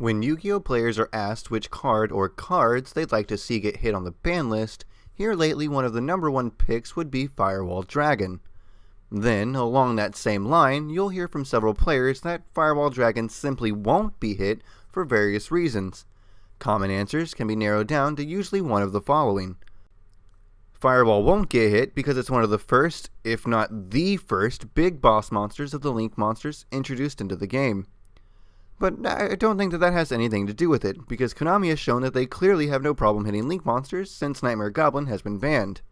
When Yu-Gi-Oh! Players are asked which card or cards they'd like to see get hit on the ban list, here lately one of the #1 picks would be Firewall Dragon. Then, along that same line, you'll hear from several players that Firewall Dragon simply won't be hit for various reasons. Common answers can be narrowed down to usually one of the following. Firewall won't get hit because it's one of the first, if not the first, big boss monsters of the Link monsters introduced into the game. But I don't think that has anything to do with it, because Konami has shown that they clearly have no problem hitting Link monsters since Nightmare Goblin has been banned.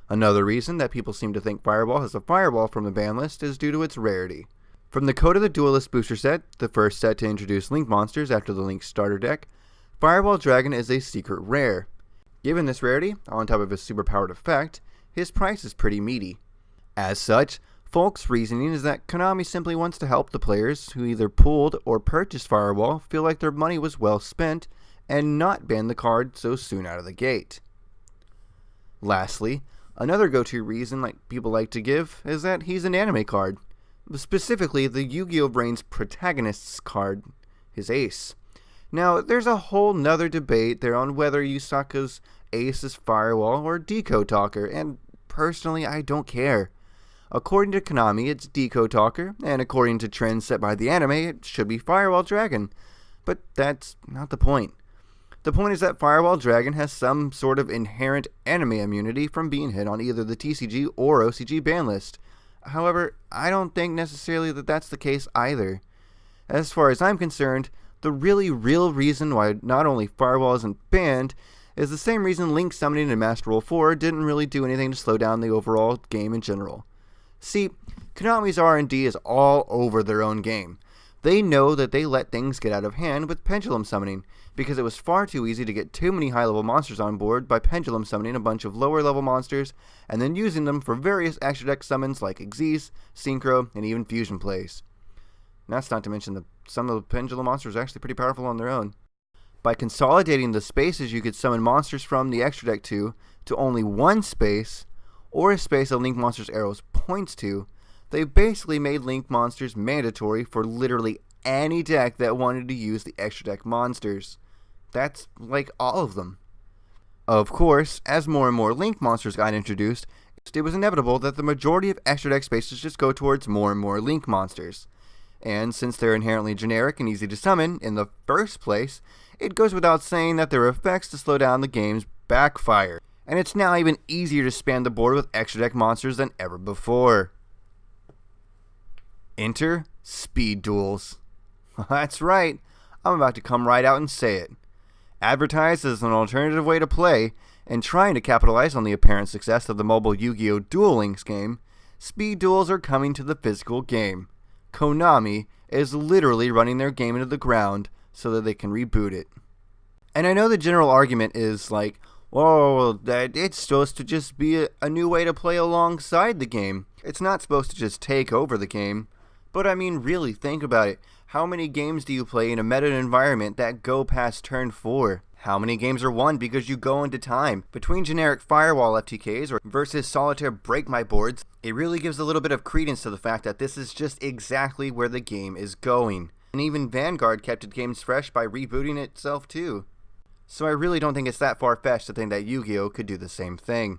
Another reason that people seem to think Fireball has a Fireball from the ban list is due to its rarity. From the Code of the Duelist booster set, the first set to introduce Link monsters after the Link starter deck, Firewall Dragon is a secret rare. Given this rarity, on top of his superpowered effect, his price is pretty meaty. As such, folks' reasoning is that Konami simply wants to help the players who either pulled or purchased Firewall feel like their money was well spent and not ban the card so soon out of the gate. Lastly, another go-to reason people like to give is that he's an anime card, specifically the Yu-Gi-Oh! Brain's protagonist's card, his ace. Now, there's a whole nother debate there on whether Yusaka's ace is Firewall or Decode Talker, and personally I don't care. According to Konami, it's Decode Talker, and according to trends set by the anime, it should be Firewall Dragon. But that's not the point. The point is that Firewall Dragon has some sort of inherent anime immunity from being hit on either the TCG or OCG ban list. However, I don't think necessarily that that's the case either. As far as I'm concerned, the really real reason why not only Firewall isn't banned is the same reason Link summoning in Master Rule 4 didn't really do anything to slow down the overall game in general. See, Konami's R&D is all over their own game. They know that they let things get out of hand with pendulum summoning, because it was far too easy to get too many high-level monsters on board by pendulum summoning a bunch of lower-level monsters and then using them for various extra deck summons like Xyz, Synchro, and even fusion plays. And that's not to mention that some of the pendulum monsters are actually pretty powerful on their own. By consolidating the spaces you could summon monsters from the extra deck to only one space, or a space a Link monster's arrows points to, they basically made Link monsters mandatory for literally any deck that wanted to use the extra deck monsters. That's like all of them. Of course, as more and more Link monsters got introduced, it was inevitable that the majority of extra deck spaces just go towards more and more Link monsters. And since they're inherently generic and easy to summon in the first place, it goes without saying that their effects to slow down the games backfire. And it's now even easier to span the board with extra deck monsters than ever before. Enter speed duels. That's right, I'm about to come right out and say it. Advertised as an alternative way to play, and trying to capitalize on the apparent success of the mobile Yu-Gi-Oh! Duel Links game, speed duels are coming to the physical game. Konami is literally running their game into the ground so that they can reboot it. And I know the general argument is like, oh, that it's supposed to just be a new way to play alongside the game. It's not supposed to just take over the game. But I mean, really, think about it. How many games do you play in a meta environment that go past turn 4? How many games are won because you go into time? Between generic Firewall FTKs versus solitaire Break My Boards, it really gives a little bit of credence to the fact that this is just exactly where the game is going. And even Vanguard kept its games fresh by rebooting itself too. So I really don't think it's that far-fetched to think that Yu-Gi-Oh! Could do the same thing.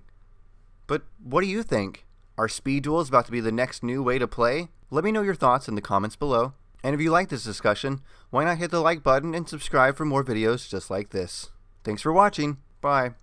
But what do you think? Are speed duels about to be the next new way to play? Let me know your thoughts in the comments below. And if you like this discussion, why not hit the like button and subscribe for more videos just like this. Thanks for watching. Bye.